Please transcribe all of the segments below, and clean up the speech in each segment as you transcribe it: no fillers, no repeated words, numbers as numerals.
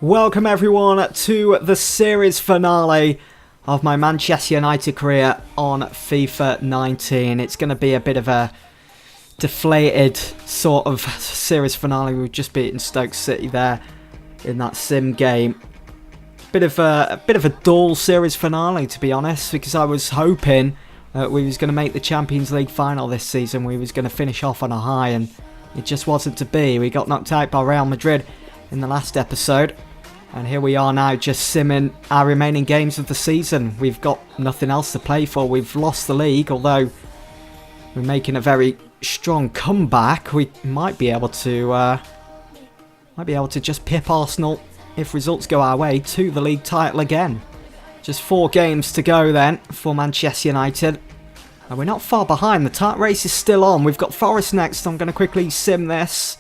Welcome everyone to the series finale of my Manchester United career on FIFA 19. It's going to be a bit of a deflated sort of series finale. We've just beaten Stoke City there in that sim game. Bit of a dull series finale, to be honest, because I was hoping we was going to make the Champions League final this season. We was going to finish off on a high, and it just wasn't to be. We got knocked out by Real Madrid in the last episode. And here we are now, just simming our remaining games of the season. We've got nothing else to play for. We've lost the league, although we're making a very strong comeback. We might be able to just pip Arsenal, if results go our way, to the league title again. Just 4 games to go then for Manchester United. And we're not far behind. The title race is still on. We've got Forest next. I'm going to quickly sim this.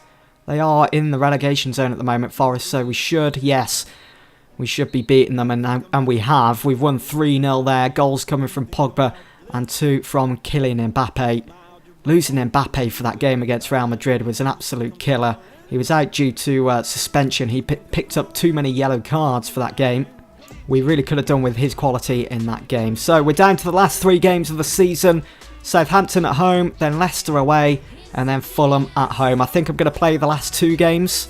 They are in the relegation zone at the moment, Forest, so we should be beating them, and we have. We've won 3-0 there, goals coming from Pogba and 2 from Kylian Mbappe. Losing Mbappe for that game against Real Madrid was an absolute killer. He was out due to suspension. He picked up too many yellow cards for that game. We really could have done with his quality in that game. So we're down to the last 3 games of the season. Southampton at home, then Leicester away, and then Fulham at home. I think I'm going to play the last 2 games.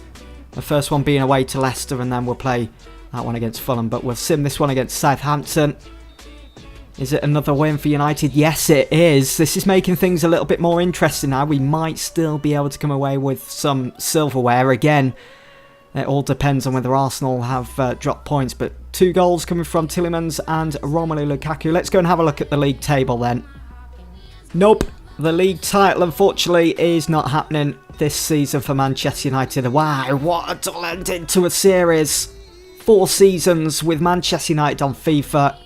The first one being away to Leicester, and then we'll play that one against Fulham. But we'll sim this one against Southampton. Is it another win for United? Yes, it is. This is making things a little bit more interesting now. We might still be able to come away with some silverware. Again, it all depends on whether Arsenal have dropped points. But 2 goals coming from Tielemans and Romelu Lukaku. Let's go and have a look at the league table then. Nope. The league title, unfortunately, is not happening this season for Manchester United. Wow, what a dull ending to a series. 4 seasons with Manchester United on FIFA.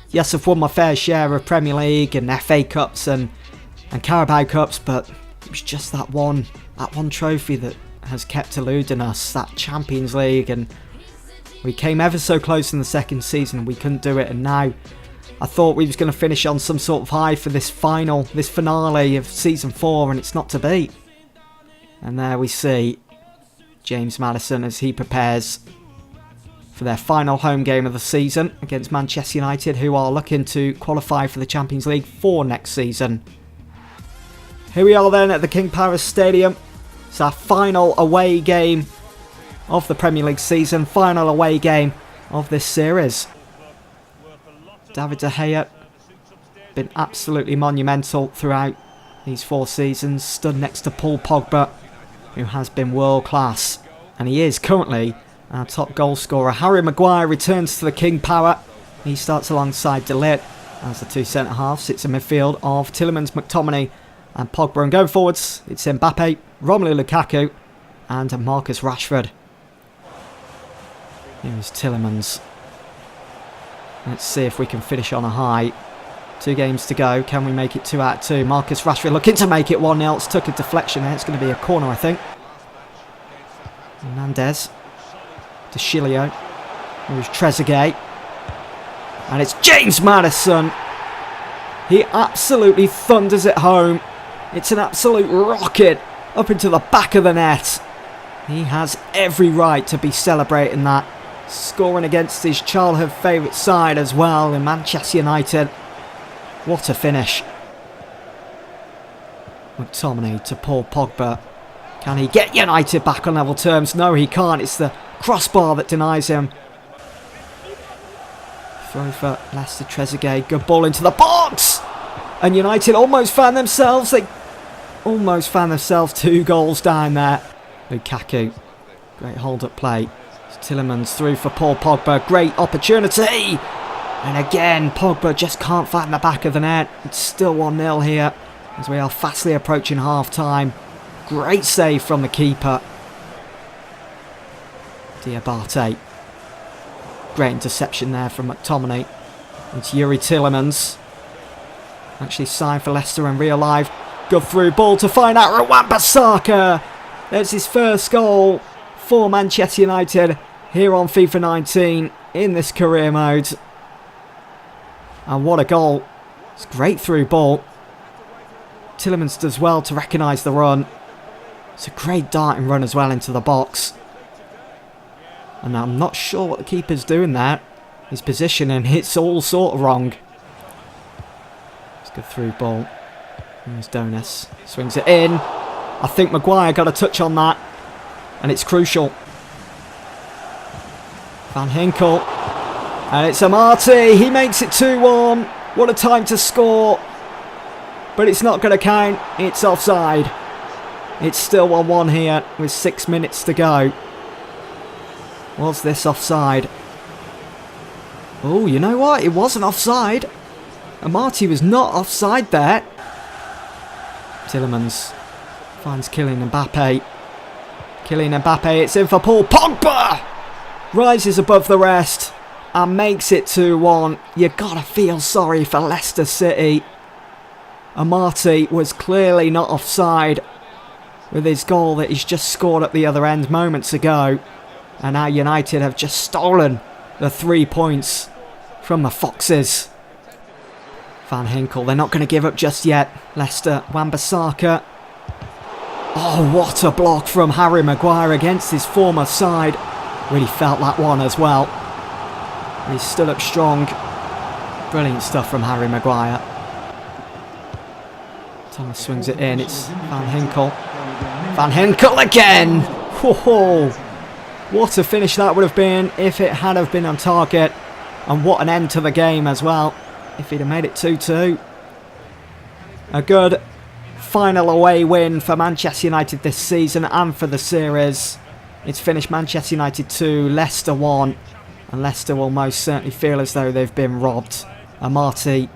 Yes, I've won my fair share of Premier League and FA Cups and Carabao Cups, but it was just that one trophy that has kept eluding us, that Champions League. And we came ever so close in the second season, we couldn't do it, and now I thought we was going to finish on some sort of high for this finale of Season 4, and it's not to be. And there we see James Maddison as he prepares for their final home game of the season against Manchester United, who are looking to qualify for the Champions League for next season. Here we are then at the King Power Stadium. It's our final away game of the Premier League season, final away game of this series. David De Gea, been absolutely monumental throughout these 4 seasons. Stood next to Paul Pogba, who has been world class, and he is currently our top goal scorer. Harry Maguire returns to the King Power. He starts alongside De Ligt as the 2 centre halves. It's a midfield of Tielemans, McTominay and Pogba, and going forwards it's Mbappe, Romelu Lukaku and Marcus Rashford. Here's Tielemans. Let's see if we can finish on a high. 2 games to go. Can we make it 2 out of 2? Marcus Rashford looking to make it 1-0. It's took a deflection there. It's going to be a corner, I think. Hernandez. De Chilio. Here's Trezeguet. And it's James Maddison. He absolutely thunders it home. It's an absolute rocket up into the back of the net. He has every right to be celebrating that. Scoring against his childhood favourite side as well in Manchester United. What a finish. McTominay to Paul Pogba. Can he get United back on level terms? No, he can't. It's the crossbar that denies him. Throw for Leicester. Trezeguet. Good ball into the box. And United almost found themselves. They almost found themselves 2 goals down there. Lukaku. Great hold-up play. Tielemans through for Paul Pogba. Great opportunity. And again, Pogba just can't find the back of the net. It's still 1-0 here as we are fastly approaching half-time. Great save from the keeper. Diabate. Great interception there from McTominay. It's Yuri Tielemans. Actually signed for Leicester in real life. Good through ball to find out Wan-Bissaka. There's his first goal for Manchester United here on FIFA 19 in this career mode. And what a goal. It's a great through ball. Tielemans does well to recognise the run. It's a great darting run as well into the box. And I'm not sure what the keeper's doing there. His positioning, it's all sort of wrong. It's a good through ball. There's Donis. Swings it in. I think Maguire got a touch on that. And it's crucial. Van Hinkel. And it's Amati. He makes it 2-1. What a time to score. But it's not going to count. It's offside. It's still 1-1 here with 6 minutes to go. Was this offside? Oh, you know what? It wasn't offside. Amati was not offside there. Tillemans finds Kylian Mbappe. Kylian Mbappe, it's in for Paul Pogba! Rises above the rest and makes it 2-1. You gotta feel sorry for Leicester City. Amati was clearly not offside with his goal that he's just scored at the other end moments ago. And now United have just stolen the 3 points from the Foxes. Van Hinkel, they're not going to give up just yet. Leicester, Wan-Bissaka. Oh, what a block from Harry Maguire against his former side. Really felt that one as well. He stood up strong. Brilliant stuff from Harry Maguire. Thomas swings it in. It's Van Hinkel. Van Hinkel again! Whoa! What a finish that would have been if it had have been on target. And what an end to the game as well, if he'd have made it 2-2. A good final away win for Manchester United this season and for the series. It's finished Manchester United 2, Leicester 1. And Leicester will most certainly feel as though they've been robbed. Amati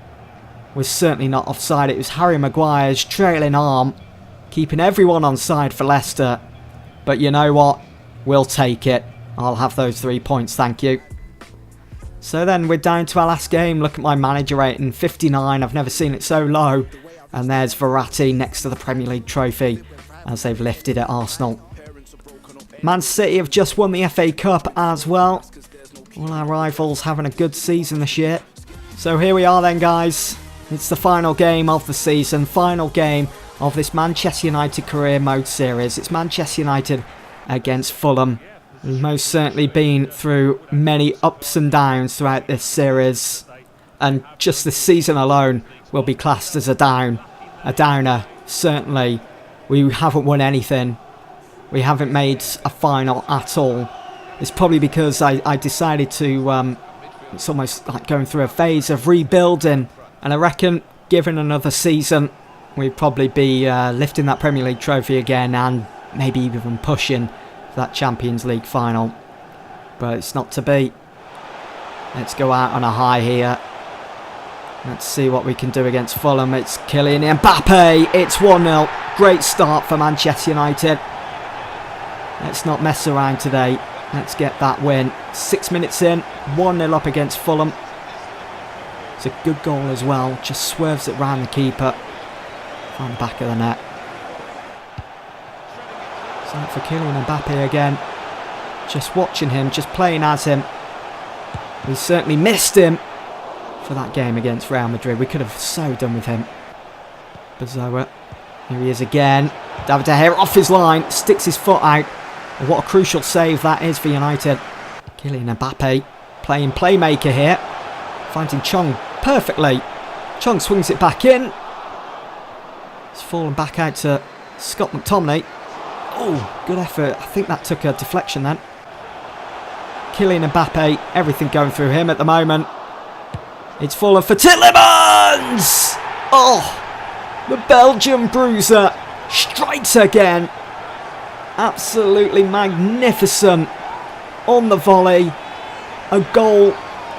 was certainly not offside. It was Harry Maguire's trailing arm, keeping everyone on side for Leicester. But you know what? We'll take it. I'll have those 3 points, thank you. So then we're down to our last game. Look at my manager rating, 59. I've never seen it so low. And there's Verratti next to the Premier League trophy as they've lifted at Arsenal. Man City have just won the FA Cup as well. All our rivals having a good season this year. So here we are then, guys. It's the final game of the season. Final game of this Manchester United career mode series. It's Manchester United against Fulham. We've most certainly been through many ups and downs throughout this series, and just this season alone will be classed as a downer. Certainly, we haven't won anything. We haven't made a final at all. It's probably because I decided to, it's almost like going through a phase of rebuilding, and I reckon given another season we'd probably be lifting that Premier League trophy again and maybe even pushing for that Champions League final. But it's not to be. Let's go out on a high here. Let's see what we can do against Fulham. It's Kylian Mbappe. It's 1-0. Great start for Manchester United. Let's not mess around today. Let's get that win. 6 minutes in. 1-0 up against Fulham. It's a good goal as well. Just swerves it round the keeper. On the back of the net. So for Kylian Mbappe again. Just watching him, just playing as him. We certainly missed him for that game against Real Madrid. We could have so done with him. Bazoa. Here he is again. David De Gea off his line. Sticks his foot out. And what a crucial save that is for United. Kylian Mbappe playing playmaker here. Finding Chong perfectly. Chong swings it back in. It's fallen back out to Scott McTominay. Oh, good effort. I think that took a deflection then. Kylian Mbappe, everything going through him at the moment. It's fallen for Tillemans! Oh, the Belgian bruiser strikes again. Absolutely magnificent on the volley. A goal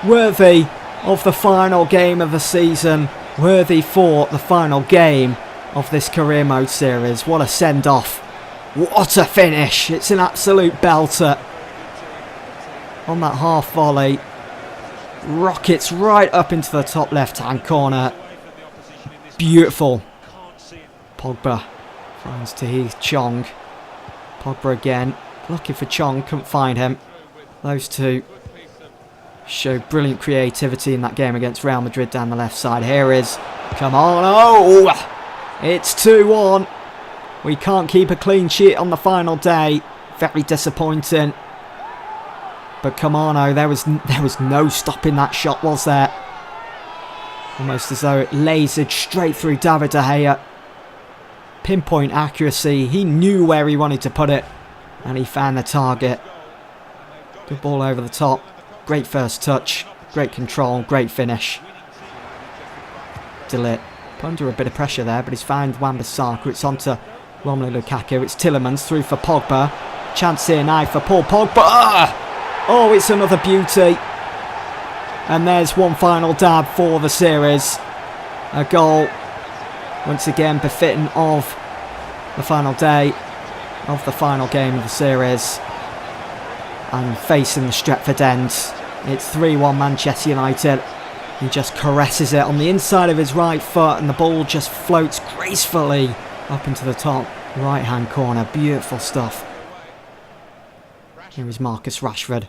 worthy of the final game of the season. Worthy for the final game of this career mode series. What a send-off. What a finish. It's an absolute belter. On that half volley. Rockets right up into the top left-hand corner. Beautiful. Pogba finds Tahith Chong. Pogba again. Looking for Chong. Couldn't find him. Those two show brilliant creativity in that game against Real Madrid down the left side. Here is. Come on. Oh! It's 2-1. We can't keep a clean sheet on the final day. Very disappointing. But come on, oh, there was no stopping that shot, was there? Almost as though it lasered straight through David De Gea. Pinpoint accuracy. He knew where he wanted to put it, and he found the target. Good ball over the top. Great first touch. Great control. Great finish. De Ligt put under a bit of pressure there, but he's found Wan-Bissaka. It's on to Romelu Lukaku. It's Tielemans through for Pogba. Chance here now for Paul Pogba. Oh, it's another beauty. And there's one final dab for the series. A goal, once again, befitting of the final day of the final game of the series. And facing the Stretford end. It's 3-1 Manchester United. He just caresses it on the inside of his right foot, and the ball just floats gracefully up into the top right-hand corner. Beautiful stuff. Here is Marcus Rashford.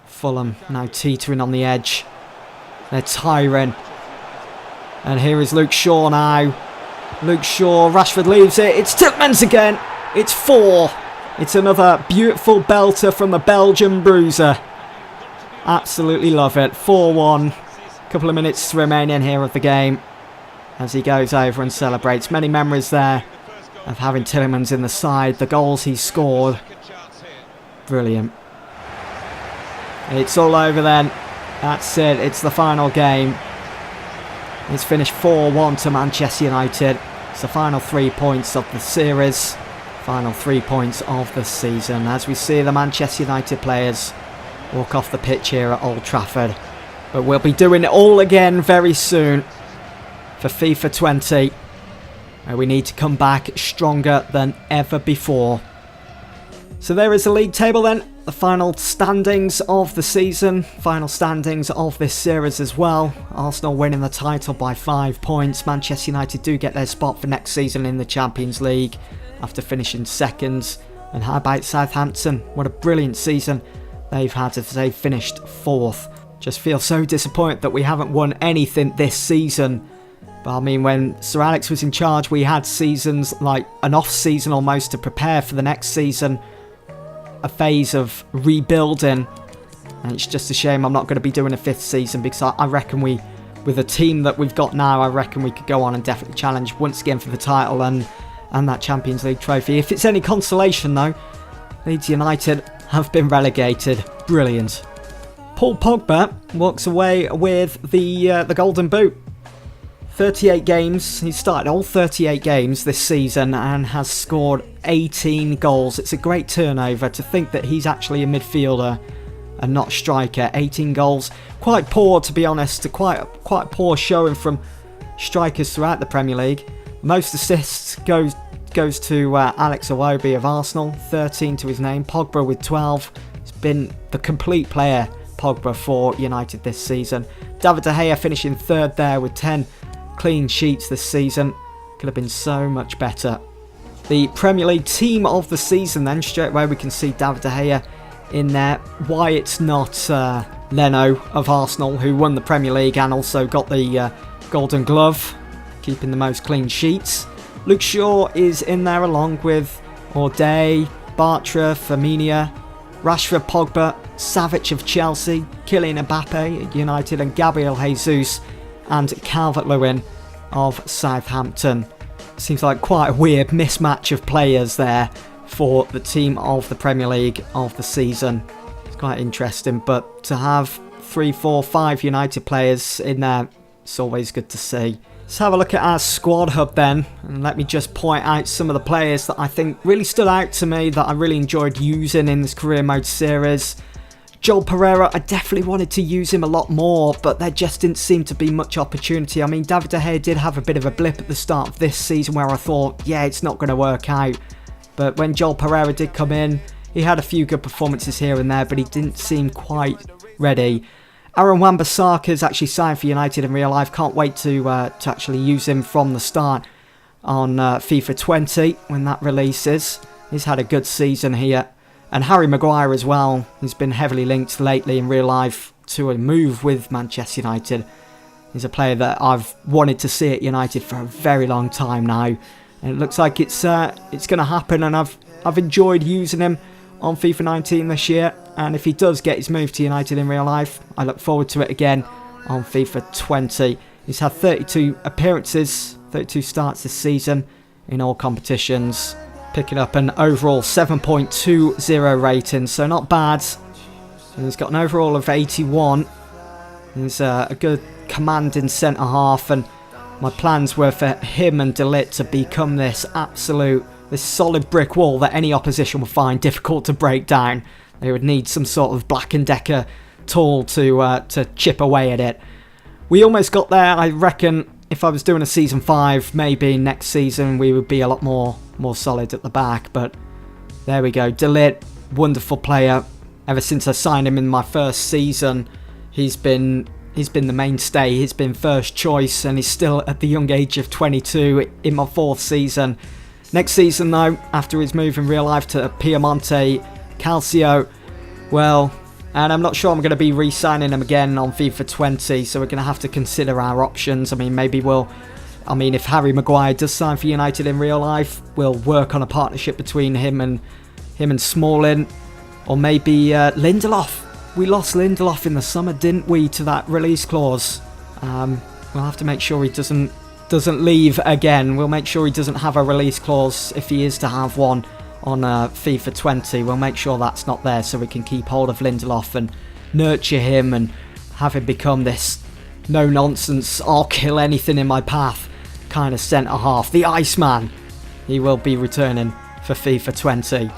Fulham now teetering on the edge. They're tiring. And here is Luke Shaw now. Luke Shaw, Rashford leaves it. It's Tielemans again. It's 4. It's another beautiful belter from the Belgian bruiser. Absolutely love it. 4-1. Couple of minutes remaining here of the game as he goes over and celebrates. Many memories there of having Tielemans in the side. The goals he scored. Brilliant. It's all over then. That's it. It's the final game. It's finished 4-1 to Manchester United. It's the final 3 points of the series. Final 3 points of the season. As we see the Manchester United players walk off the pitch here at Old Trafford. But we'll be doing it all again very soon for FIFA 20. Where we need to come back stronger than ever before. So there is the league table then. The final standings of the season. Final standings of this series as well. Arsenal winning the title by 5 points. Manchester United do get their spot for next season in the Champions League after finishing second. And how about Southampton? What a brilliant season they've had as they've finished 4th. Just feel so disappointed that we haven't won anything this season. But I mean, when Sir Alex was in charge, we had seasons like an off-season almost to prepare for the next season. A phase of rebuilding, and it's just a shame I'm not going to be doing a 5th season, because I reckon with the team that we've got now, I reckon we could go on and definitely challenge once again for the title and that Champions League trophy. If it's any consolation though, Leeds United have been relegated. Brilliant. Paul Pogba walks away with the Golden Boot. 38 games. He started all 38 games this season and has scored 18 goals. It's a great turnover to think that he's actually a midfielder and not striker. 18 goals. Quite poor, to be honest. Quite poor showing from strikers throughout the Premier League. Most assists goes to Alex Iwobi of Arsenal. 13 to his name. Pogba with 12. He's been the complete player, Pogba, for United this season. David De Gea finishing 3rd there with 10 clean sheets this season. Could have been so much better. The Premier League team of the season then, straight away we can see David De Gea in there. Why it's not Leno of Arsenal, who won the Premier League and also got the Golden Glove, keeping the most clean sheets. Luke Shaw is in there along with O'Day, Bartra, Firmino, Rashford, Pogba, Savic of Chelsea, Kylian Mbappe at United, and Gabriel Jesus and Calvert-Lewin of Southampton. Seems like quite a weird mismatch of players there for the team of the Premier League of the season. It's quite interesting, but to have 3, 4, 5 United players in there, it's always good to see. Let's have a look at our squad hub then, and let me just point out some of the players that I think really stood out to me, that I really enjoyed using in this career mode series. Joel Pereira, I definitely wanted to use him a lot more, but there just didn't seem to be much opportunity. I mean, David De Gea did have a bit of a blip at the start of this season where I thought, yeah, it's not going to work out. But when Joel Pereira did come in, he had a few good performances here and there, but he didn't seem quite ready. Aaron Wan-Bissaka is actually signed for United in real life. Can't wait to actually use him from the start on FIFA 20 when that releases. He's had a good season here. And Harry Maguire as well, who's been heavily linked lately in real life to a move with Manchester United. He's a player that I've wanted to see at United for a very long time now. And it looks like it's going to happen, and I've enjoyed using him on FIFA 19 this year, and if he does get his move to United in real life, I look forward to it again on FIFA 20. He's had 32 appearances, 32 starts this season in all competitions, picking up an overall 7.20 rating, so not bad. And he's got an overall of 81. He's a good commanding centre-half, and my plans were for him and De Ligt to become this solid brick wall that any opposition would find difficult to break down. They would need some sort of Black & Decker tool to chip away at it. We almost got there. I reckon if I was doing a Season 5, maybe next season we would be a lot more solid at the back. But there we go. De Ligt, wonderful player. Ever since I signed him in my first season, he's been the mainstay. He's been first choice, and he's still at the young age of 22 in my 4th season. Next season, though, after his move in real life to Piemonte Calcio, well, and I'm not sure I'm going to be re-signing him again on FIFA 20, so we're going to have to consider our options. I mean, if Harry Maguire does sign for United in real life, we'll work on a partnership between him and Smalling, or maybe Lindelof. We lost Lindelof in the summer, didn't we, to that release clause? We'll have to make sure he doesn't leave again. We'll make sure he doesn't have a release clause if he is to have one on FIFA 20. We'll make sure that's not there, so we can keep hold of Lindelof and nurture him and have him become this no-nonsense, I'll kill anything in my path kind of centre-half. The Iceman. He will be returning for FIFA 20.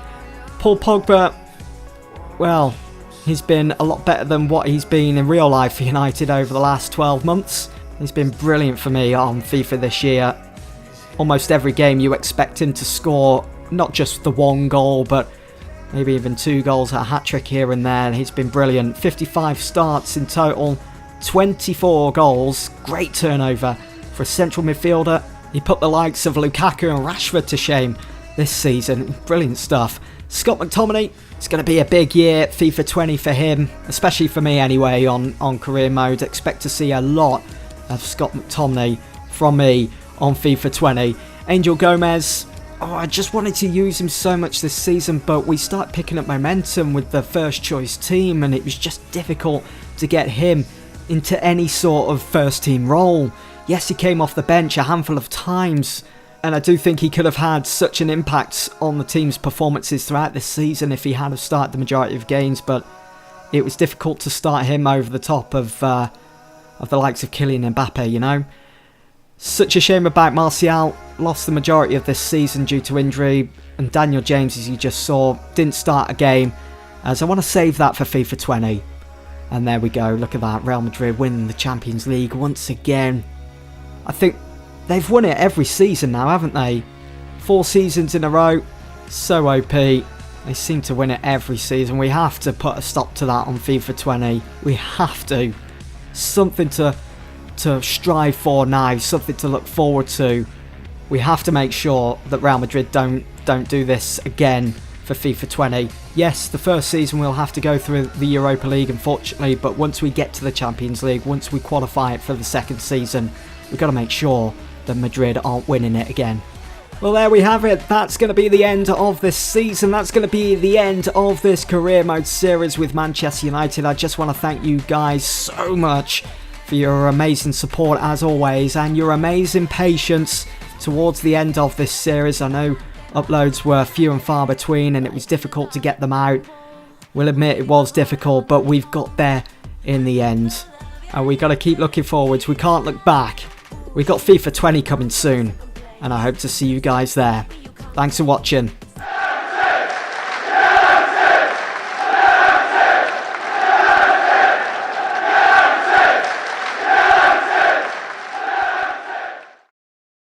Paul Pogba, well, he's been a lot better than what he's been in real life for United over the last 12 months. He's been brilliant for me on FIFA this year. Almost every game you expect him to score not just the 1 goal, but maybe even 2 goals, a hat-trick here and there. He's been brilliant. 55 starts in total, 24 goals. Great turnover for a central midfielder. He put the likes of Lukaku and Rashford to shame this season. Brilliant stuff. Scott McTominay, it's going to be a big year, FIFA 20 for him, especially for me anyway, on career mode. Expect to see a lot of Scott McTominay from me on FIFA 20. Angel Gomez, I just wanted to use him so much this season, but we start picking up momentum with the first choice team, and it was just difficult to get him into any sort of first team role. Yes, he came off the bench a handful of times, and I do think he could have had such an impact on the team's performances throughout this season if he had have started the majority of games, but it was difficult to start him over the top of the likes of Kylian Mbappe, you know. Such a shame about Martial. Lost the majority of this season due to injury, and Daniel James, as you just saw, didn't start a game, as I want to save that for FIFA 20. And there we go, look at that, Real Madrid winning the Champions League once again. I think they've won it every season now, haven't they? 4 seasons in a row, so OP. They seem to win it every season. We have to put a stop to that on FIFA 20. We have to. Something to strive for now, something to look forward to. We have to make sure that Real Madrid don't do this again for FIFA 20. Yes, the first season we'll have to go through the Europa League, unfortunately, but once we get to the Champions League, once we qualify it for the second season, we've got to make sure that Madrid aren't winning it again. Well, there we have it. That's going to be the end of this season. That's going to be the end of this career mode series with Manchester United. I just want to thank you guys so much for your amazing support as always, and your amazing patience towards the end of this series. I know uploads were few and far between and it was difficult to get them out. We'll admit it was difficult, but we've got there in the end. And we've got to keep looking forwards. We can't look back. We've got FIFA 20 coming soon, and I hope to see you guys there. Thanks for watching.